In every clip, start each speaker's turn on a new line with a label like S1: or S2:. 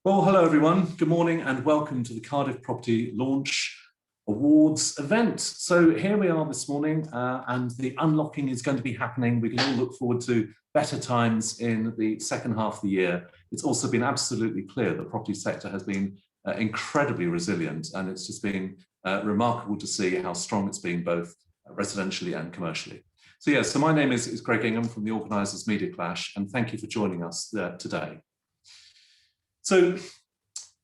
S1: Well, hello everyone. Good morning and welcome to the Cardiff Property Launch Awards event. So here we are this morning and the unlocking is going to be happening. We can all look forward to better times in the second half of the year. It's also been absolutely clear the property sector has been incredibly resilient, and it's just been remarkable to see how strong it's been both residentially and commercially. So my name is Greg Ingham from the organisers Media Clash, and thank you for joining us today. So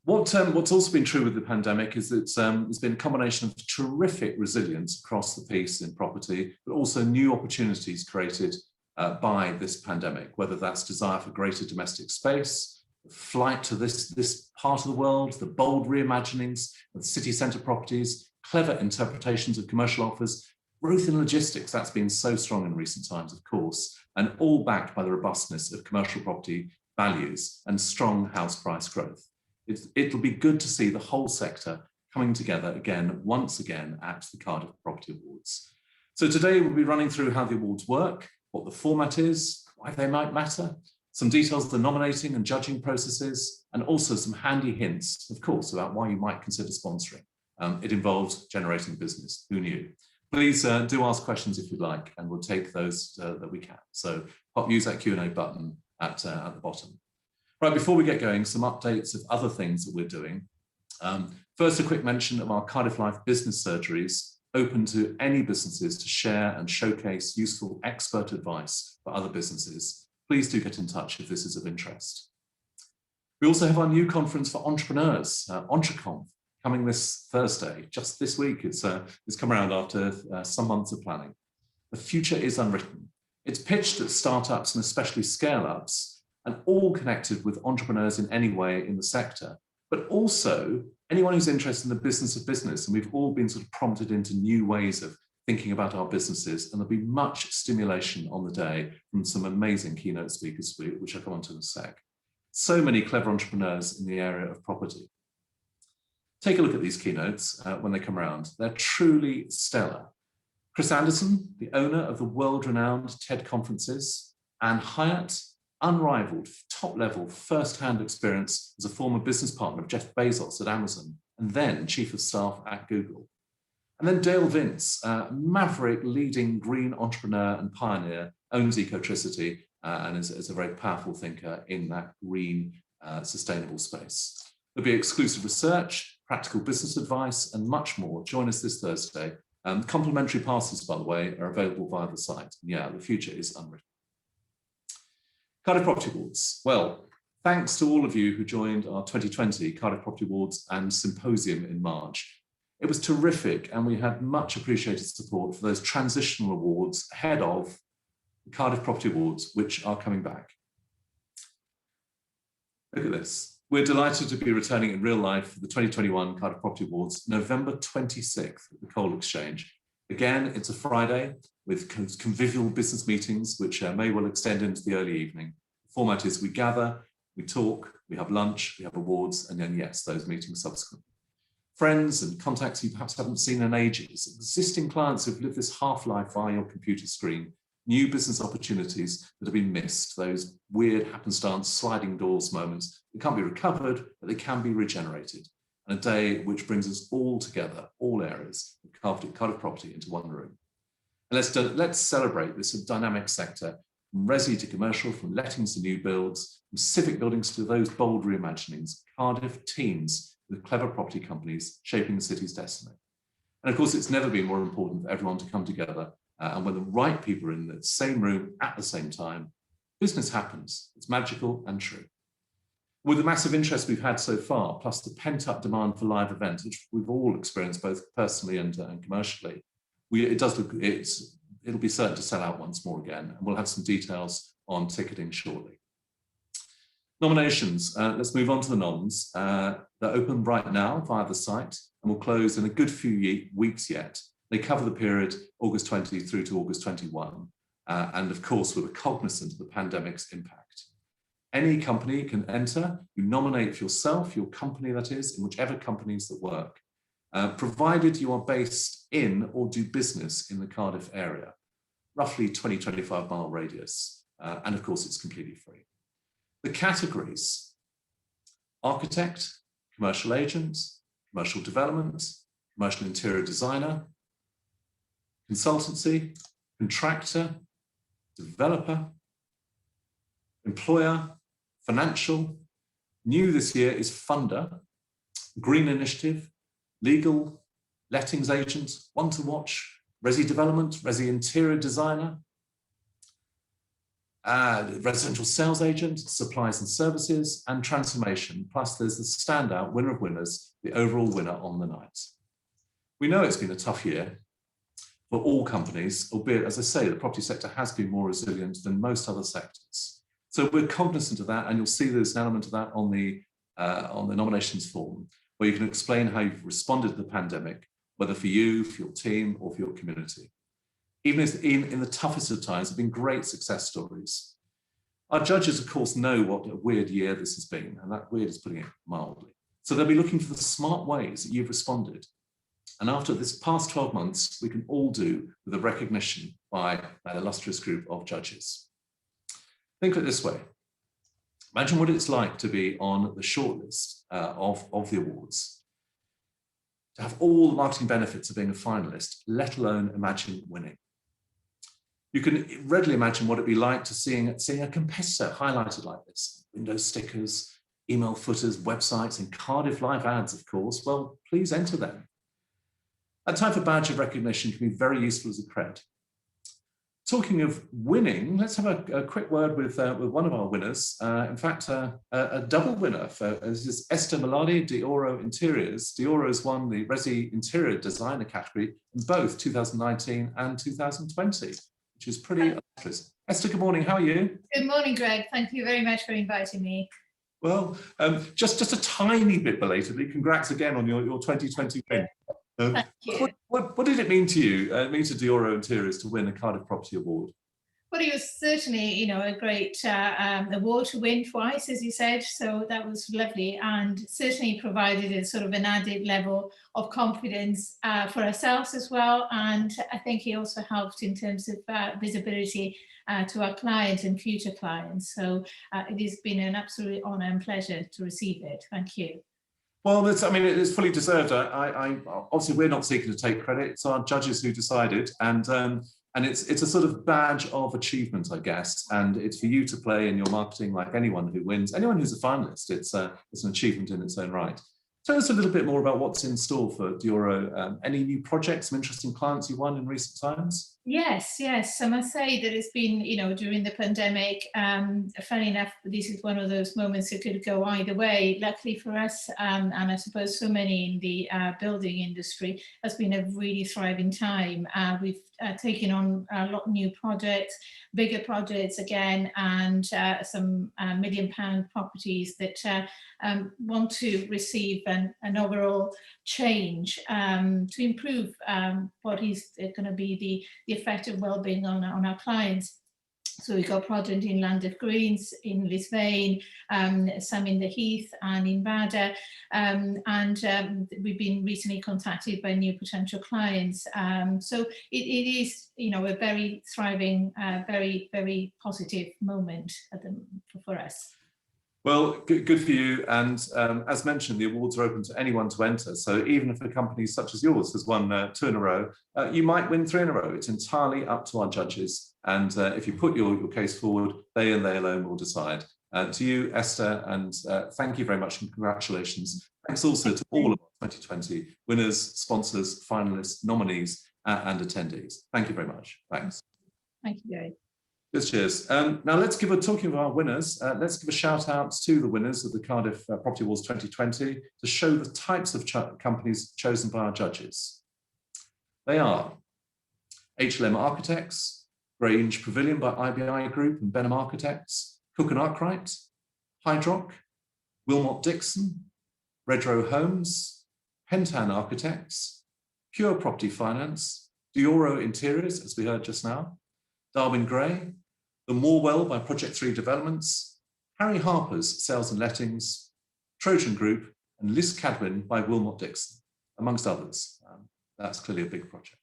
S1: what's also been true with the pandemic is that there's been a combination of terrific resilience across the piece in property, but also new opportunities created by this pandemic, whether that's desire for greater domestic space, the flight to this part of the world, the bold reimaginings of city centre properties, clever interpretations of commercial offers, growth in logistics, that's been so strong in recent times, of course, and all backed by the robustness of commercial property values and strong house price growth. It'll be good to see the whole sector coming together once again at the Cardiff Property Awards. So today we'll be running through how the awards work, what the format is, why they might matter, some details of the nominating and judging processes, and also some handy hints, of course, about why you might consider sponsoring. It involves generating business. Who knew? Please do ask questions if you'd like, and we'll take those that we can. So use that Q&A button at the bottom. Right, before we get going, some updates of other things that we're doing. First, a quick mention of our Cardiff Life business surgeries, open to any businesses to share and showcase useful expert advice for other businesses. Please do get in touch if this is of interest. We also have our new conference for entrepreneurs, Ontraconf, coming this Thursday, just this week. It's come around after some months of planning. The future is unwritten. It's pitched at startups and especially scale-ups, and all connected with entrepreneurs in any way in the sector, but also anyone who's interested in the business of business. And we've all been sort of prompted into new ways of thinking about our businesses, and there'll be much stimulation on the day from some amazing keynote speakers, which I'll come on to in a sec. So many clever entrepreneurs in the area of property. Take a look at these keynotes when they come around. They're truly stellar. Chris Anderson, the owner of the world-renowned TED conferences, and Hyatt, unrivaled, top-level, first-hand experience as a former business partner of Jeff Bezos at Amazon, and then Chief of Staff at Google. And then Dale Vince, maverick leading green entrepreneur and pioneer, owns Ecotricity and is a very powerful thinker in that green, sustainable space. There'll be exclusive research, practical business advice, and much more. Join us this Thursday. Complimentary passes, by the way, are available via the site. Yeah, the future is unwritten. Cardiff Property Awards. Well, thanks to all of you who joined our 2020 Cardiff Property Awards and Symposium in March. It was terrific, and we had much appreciated support for those transitional awards ahead of the Cardiff Property Awards, which are coming back. Look at this. We're delighted to be returning in real life for the 2021 Cardiff Property Awards, November 26th at the Coal Exchange. Again, it's a Friday with convivial business meetings, which may well extend into the early evening. The format is we gather, we talk, we have lunch, we have awards, and then yes, those meetings subsequently. Friends and contacts you perhaps haven't seen in ages, existing clients who've lived this half-life via your computer screen, new business opportunities that have been missed, those weird happenstance sliding doors moments that can't be recovered, but they can be regenerated. And a day which brings us all together, all areas of Cardiff Property into one room. And let's celebrate this dynamic sector, from resi to commercial, from lettings to new builds, from civic buildings to those bold reimaginings. Cardiff teams with clever property companies shaping the city's destiny. And of course, it's never been more important for everyone to come together. And when the right people are in the same room at the same time, business happens. It's magical and true. With the massive interest we've had so far, plus the pent-up demand for live events, which we've all experienced both personally and commercially, it'll be certain to sell out once more again, and we'll have some details on ticketing shortly. Nominations. Let's move on to the noms. They're open right now via the site, and will close in a good few weeks yet. They cover the period August 20 through to August 21, and of course, we're cognizant of the pandemic's impact. Any company can enter. You nominate for yourself, your company that is, in whichever companies that work, provided you are based in or do business in the Cardiff area, roughly 20-25 mile radius, and of course, it's completely free. The categories. architect, commercial agent, commercial development, commercial interior designer, consultancy, contractor, developer, employer, financial. New this year is funder, green initiative, legal, lettings agent, one to watch, resi development, resi interior designer, residential sales agent, supplies and services, and transformation. Plus there's the standout winner of winners, the overall winner on the night. We know it's been a tough year for all companies, albeit, as I say, the property sector has been more resilient than most other sectors. So we're cognizant of that, and you'll see there's an element of that on the nominations form, where you can explain how you've responded to the pandemic, whether for you, for your team, or for your community. Even if in the toughest of times, have been great success stories. Our judges, of course, know what a weird year this has been, and that weird is putting it mildly. So they'll be looking for the smart ways that you've responded. And after this past 12 months, we can all do with a recognition by an illustrious group of judges. Think of it this way. Imagine what it's like to be on the shortlist of the awards, to have all the marketing benefits of being a finalist, let alone imagine winning. You can readily imagine what it'd be like to seeing a competitor highlighted like this. Window stickers, email footers, websites, and Cardiff Life ads, of course. Well, please enter them. That type of badge of recognition can be very useful as a cred. Talking of winning, let's have a quick word with one of our winners. In fact, a double winner. This is Esther Maladi, Dioro Interiors. Dioro's won the Resi Interior Designer category in both 2019 and 2020, which is pretty illustrious. Esther, good morning. How are you? Good morning, Greg. Thank you very much for inviting me. Well, just a tiny bit belatedly, congrats again on your 2020 win. Thank you. What did it mean to you, mean to Dioro Interiors to win the Cardiff Property Award? Well, it was certainly, a great award to win twice, as you said, so that was lovely, and certainly provided a sort of an added level of confidence for ourselves as well, and I think it also helped in terms of visibility to our clients and future clients. So it has been an absolute honour and pleasure to receive it. Thank you. Well, it is fully deserved. I obviously, we're not seeking to take credit. It's our judges who decided, and it's a sort of badge of achievement, I guess. And it's for you to play in your marketing like anyone who wins, anyone who's a finalist. It's an achievement in its own right. Tell us a little bit more about what's in store for Dioro. Any new projects, some interesting clients you won in recent times? Yes. I must say that it's been, during the pandemic, funny enough, this is one of those moments that could go either way. Luckily for us, and I suppose so many in the building industry, has been a really thriving time. We've taken on a lot of new projects, bigger projects again, and some £1 million properties that want to receive an overall change to improve what is going to be the effective well-being on our clients. So we've got projects in Llandaff Greens, in Lisvane, some in the Heath and in Bada, and we've been recently contacted by new potential clients. So it is, a very thriving, very, very positive moment for us. Well, good for you. And as mentioned, the awards are open to anyone to enter. So even if a company such as yours has won 2 in a row, you might win 3 in a row. It's entirely up to our judges. And if you put your case forward, they and they alone will decide. To you, Esther, and thank you very much and congratulations. Thanks also to all of our 2020 winners, sponsors, finalists, nominees, and attendees. Thank you very much. Thanks. Thank you, Gary. Cheers. Now talking of our winners, let's give a shout out to the winners of the Cardiff Property Awards 2020 to show the types of companies chosen by our judges. They are HLM Architects, Grange Pavilion by IBI Group and Benham Architects, Cook and Arkwright, Hydrock, Wilmot Dixon, Redrow Homes, Pentan Architects, Pure Property Finance, Dioro Interiors, as we heard just now, Darwin Gray, The Morwell by Project 3 Developments, Harry Harper's Sales and Lettings, Trojan Group, and Liz Cadwin by Wilmot Dixon, amongst others. That's clearly a big project.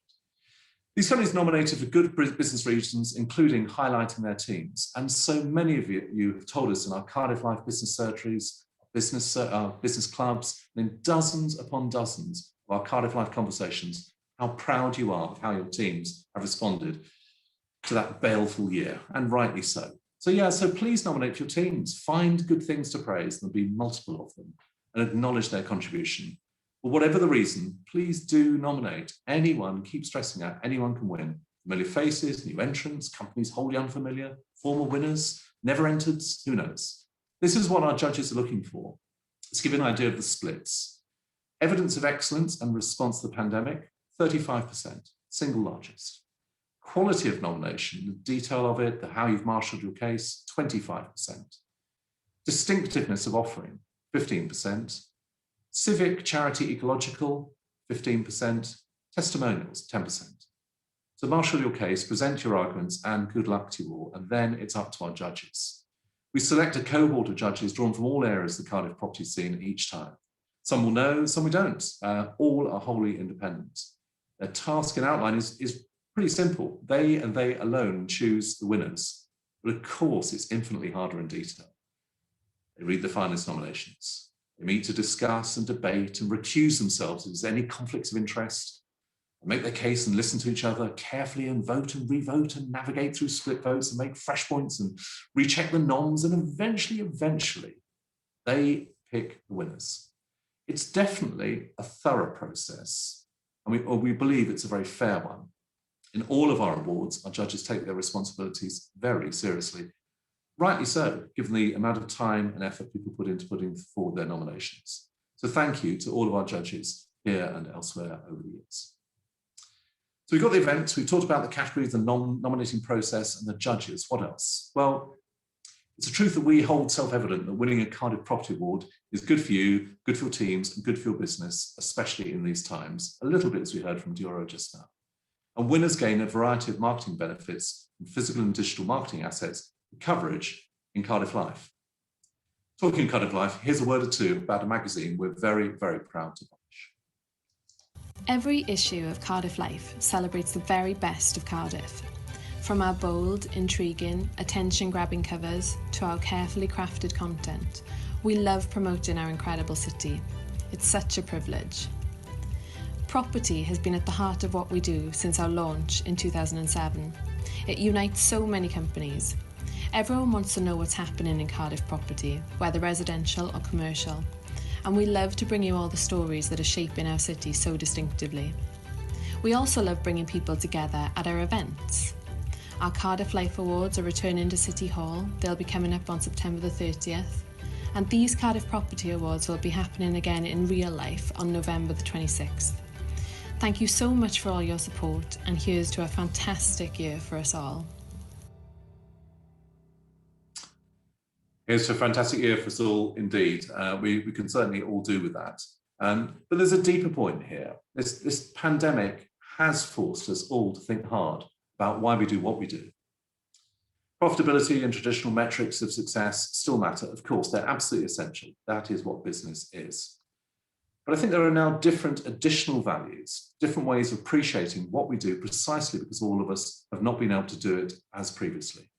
S1: These companies nominated for good business reasons, including highlighting their teams. And so many of you have told us in our Cardiff Life business surgeries, business clubs, and in dozens upon dozens of our Cardiff Life conversations, how proud you are of how your teams have responded to that baleful year, and rightly so. So please nominate your teams. Find good things to praise, there'll be multiple of them, and acknowledge their contribution. But whatever the reason, please do nominate anyone. Keep stressing out, anyone can win. Familiar faces, new entrants, companies wholly unfamiliar, former winners, never entered, who knows? This is what our judges are looking for. Let's give you an idea of the splits. Evidence of excellence and response to the pandemic, 35%, single largest. Quality of nomination, the detail of it, how you've marshalled your case, 25%. Distinctiveness of offering, 15%. Civic, charity, ecological, 15%. Testimonials, 10%. So marshal your case, present your arguments, and good luck to you all. And then it's up to our judges. We select a cohort of judges drawn from all areas of the Cardiff property scene each time. Some will know, some we don't. All are wholly independent. Their task and outline is pretty simple. They and they alone choose the winners. But of course, it's infinitely harder in detail. They read the finalist nominations. They meet to discuss and debate and recuse themselves if there's any conflicts of interest. They make their case and listen to each other carefully and vote and re-vote and navigate through split votes and make fresh points and recheck the noms, and eventually, they pick the winners. It's definitely a thorough process, and we believe it's a very fair one. In all of our awards, our judges take their responsibilities very seriously. Rightly so, given the amount of time and effort people put into putting forward their nominations. So thank you to all of our judges here and elsewhere over the years. So we've got the event, we've talked about the categories, the nominating process, and the judges. What else? Well, it's a truth that we hold self-evident that winning a Cardiff Property Award is good for you, good for your teams, and good for your business, especially in these times, a little bit as we heard from Dioro just now. And winners gain a variety of marketing benefits from physical and digital marketing assets and coverage in Cardiff Life. Talking in Cardiff Life, here's a word or two about a magazine we're very, very proud to publish.
S2: Every issue of Cardiff Life celebrates the very best of Cardiff. From our bold, intriguing, attention-grabbing covers to our carefully crafted content, we love promoting our incredible city. It's such a privilege. Property has been at the heart of what we do since our launch in 2007. It unites so many companies. Everyone wants to know what's happening in Cardiff property, whether residential or commercial. And we love to bring you all the stories that are shaping our city so distinctively. We also love bringing people together at our events. Our Cardiff Life Awards are returning to City Hall. They'll be coming up on September the 30th. And these Cardiff Property Awards will be happening again in real life on November the 26th. Thank you so much for all your support, and here's to a fantastic year for us all.
S1: Here's a fantastic year for us all, indeed. We can certainly all do with that. But there's a deeper point here. This pandemic has forced us all to think hard about why we do what we do. Profitability and traditional metrics of success still matter. Of course, they're absolutely essential. That is what business is. But I think there are now different additional values, different ways of appreciating what we do, precisely because all of us have not been able to do it as previously.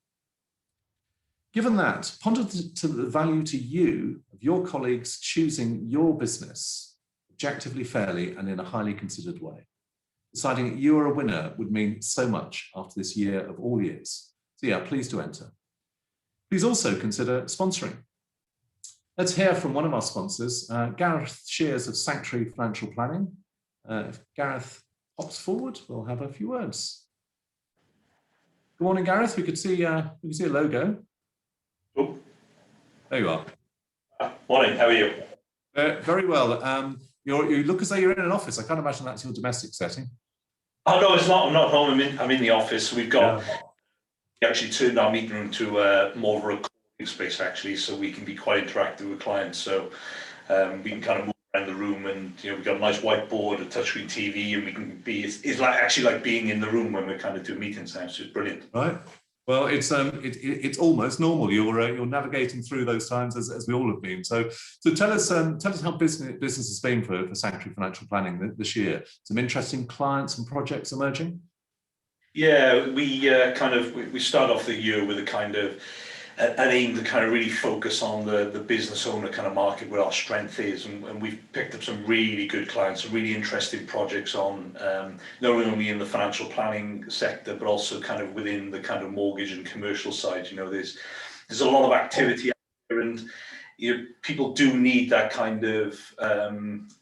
S1: Given that, ponder to the value to you of your colleagues choosing your business objectively, fairly, and in a highly considered way. Deciding that you are a winner would mean so much after this year of all years. So yeah, please do enter. Please also consider sponsoring. Let's hear from one of our sponsors, Gareth Shears of Sanctuary Financial Planning. If Gareth hops forward, we'll have a few words. Good morning, Gareth. We can see a logo.
S3: Oh.
S1: There you are.
S3: Morning, how are you?
S1: Very well. You look as though you're in an office. I can't imagine that's your domestic setting.
S3: Oh no, it's not. I'm not home. I'm in the office. We actually turned our meeting room to more of a recording space actually, so we can be quite interactive with clients. So we can kind of move around the room, and we've got a nice whiteboard, a touchscreen TV, and we can be. It's like actually like being in the room when we're kind of doing meetings now. So it's brilliant.
S1: Right. Well, it's almost normal. You're navigating through those times as we all have been. So tell us how business has been for Sanctuary Financial Planning this year. Some interesting clients and projects emerging.
S3: Yeah, we start off the year with a kind of an aim to kind of really focus on the business owner kind of market where our strength is, and we've picked up some really good clients, some really interesting projects on not only in the financial planning sector but also kind of within the kind of mortgage and commercial side. You know, there's a lot of activity out there, and you know, people do need that kind of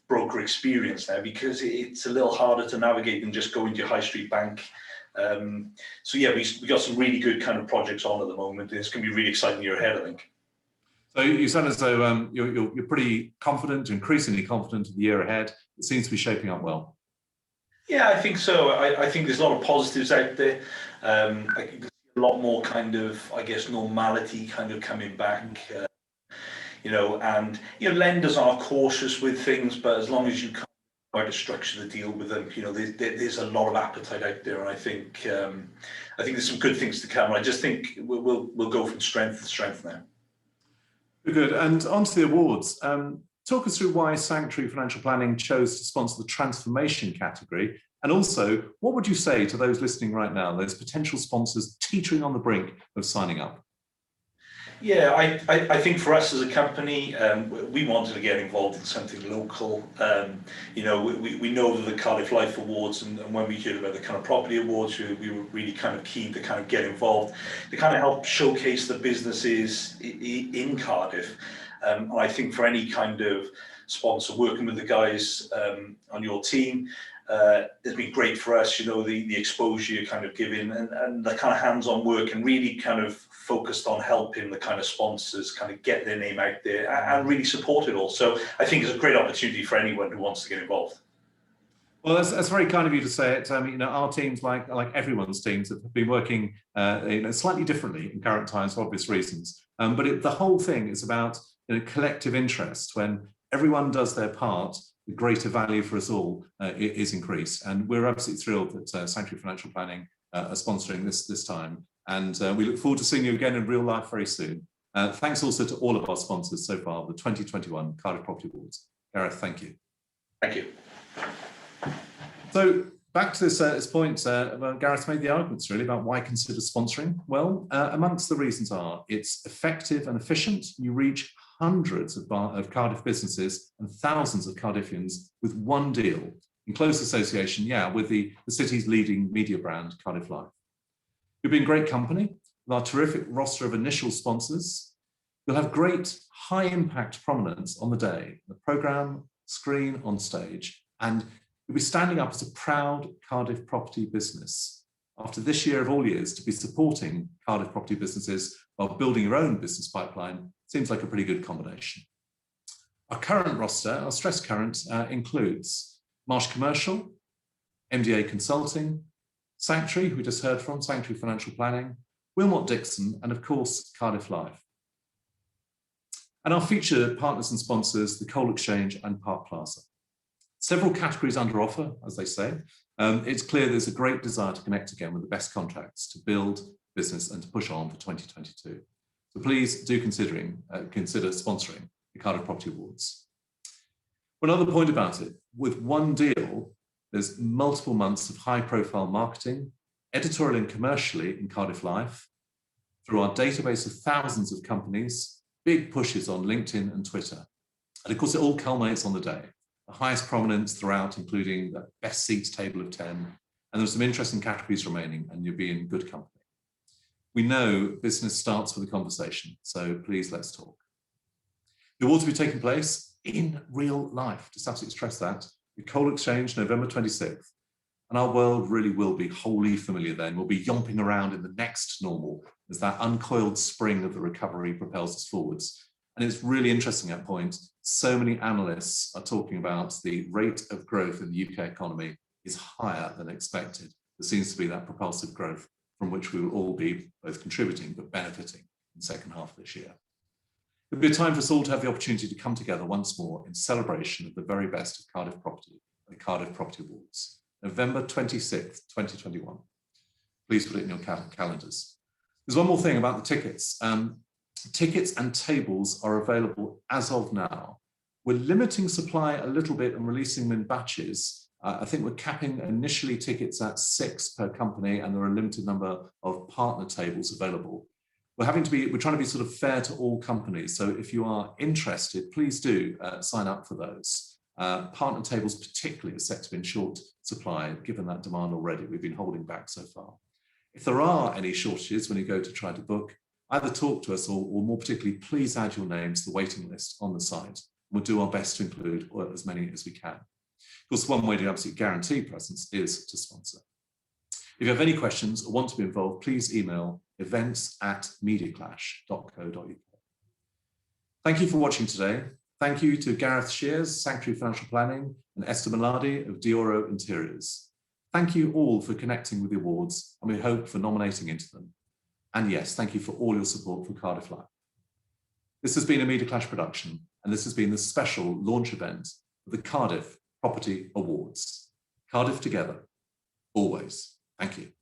S3: broker experience now, because it's a little harder to navigate than just going to your high street bank. So yeah, we got some really good kind of projects on at the moment, and it's going to be a really exciting year ahead, I think.
S1: So you sound as though you're pretty confident, increasingly confident in the year ahead. It seems to be shaping up well. Yeah,
S3: I think so. I think there's a lot of positives out there. I think there's a lot more kind of, I guess, normality kind of coming back. You know, and you know, lenders are cautious with things, but as long as you try to structure the deal with them, you know, there's a lot of appetite out there, and I think there's some good things to come. I just think we'll go from strength to strength now.
S1: Good. And on to the awards. Talk us through why Sanctuary Financial Planning chose to sponsor the transformation category, and also what would you say to those listening right now, those potential sponsors teetering on the brink of signing up?
S3: Yeah, I think for us as a company, we wanted to get involved in something local. You know, we know that the Cardiff Life Awards, and when we heard about the kind of property awards, we were really kind of keen to kind of get involved, to kind of help showcase the businesses in Cardiff. And I think for any kind of sponsor working with the guys on your team, it's been great for us, you know, the exposure you're kind of giving, and the kind of hands-on work, and really kind of focused on helping the kind of sponsors kind of get their name out there and really support it all. So I think it's a great opportunity for anyone who wants to get involved.
S1: Well, that's very kind of you to say it. You know, our teams, like everyone's teams, have been working you know, slightly differently in current times for obvious reasons. But the whole thing is about, you know, collective interest. When everyone does their part, the greater value for us all is increased. And we're absolutely thrilled that Sanctuary Financial Planning are sponsoring this time. And we look forward to seeing you again in real life very soon. Thanks also to all of our sponsors so far, the 2021 Cardiff Property Awards. Gareth, thank you.
S3: Thank you.
S1: So back to this point, Gareth made the arguments really about why consider sponsoring. Well, amongst the reasons are it's effective and efficient. You reach hundreds of Cardiff businesses and thousands of Cardiffians with one deal, in close association, with the city's leading media brand, Cardiff Life. You'll be in great company with our terrific roster of initial sponsors. You'll have great high-impact prominence on the day, the programme, screen, on stage, and you'll be standing up as a proud Cardiff property business. After this year of all years, to be supporting Cardiff property businesses while building your own business pipeline seems like a pretty good combination. Our current roster, our stress current, includes Marsh Commercial, MDA Consulting, Sanctuary, who we just heard from, Sanctuary Financial Planning, Wilmot Dixon, and of course, Cardiff Life. And our featured partners and sponsors, the Coal Exchange and Park Plaza. Several categories under offer, as they say. It's clear there's a great desire to connect again with the best contacts to build business and to push on for 2022. So please do consider sponsoring the Cardiff Property Awards. One other point about it, with one deal, there's multiple months of high-profile marketing, editorial and commercially in Cardiff Life, through our database of thousands of companies, big pushes on LinkedIn and Twitter. And of course, it all culminates on the day. The highest prominence throughout, including the best seats table of 10, and there's some interesting categories remaining, and you'll be in good company. We know business starts with a conversation, so please let's talk. The awards will be taking place in real life, just absolutely stress that. The Coal Exchange, November 26th, and our world really will be wholly familiar then. We'll be yomping around in the next normal as that uncoiled spring of the recovery propels us forwards. And it's really interesting at that point. So many analysts are talking about the rate of growth in the UK economy is higher than expected. There seems to be that propulsive growth from which we will all be both contributing but benefiting in the second half of this year. It'll be a time for us all to have the opportunity to come together once more in celebration of the very best of Cardiff Property, the Cardiff Property Awards, November 26th, 2021. Please put it in your calendars. There's one more thing about the tickets. Tickets and tables are available as of now. We're limiting supply a little bit and releasing them in batches. I think we're capping initially tickets at 6 per company, and there are a limited number of partner tables available. we're trying to be sort of fair to all companies. So if you are interested, please do sign up for those. Partner tables particularly are set to be in short supply, given that demand already. We've been holding back so far. If there are any shortages when you go to try to book, either talk to us or more particularly, please add your name to the waiting list on the site. We'll do our best to include as many as we can. Of course, one way to absolutely guarantee presence is to sponsor. If you have any questions or want to be involved, please email events@mediaclash.co.uk. Thank you for watching today. Thank you to Gareth Shears, Sanctuary Financial Planning, and Esther Millardi of Dioro Interiors. Thank you all for connecting with the awards, and we hope for nominating into them. And yes, thank you for all your support for Cardiff Life. This has been a Media Clash production, and this has been the special launch event of the Cardiff Property Awards. Cardiff together, always. Thank you.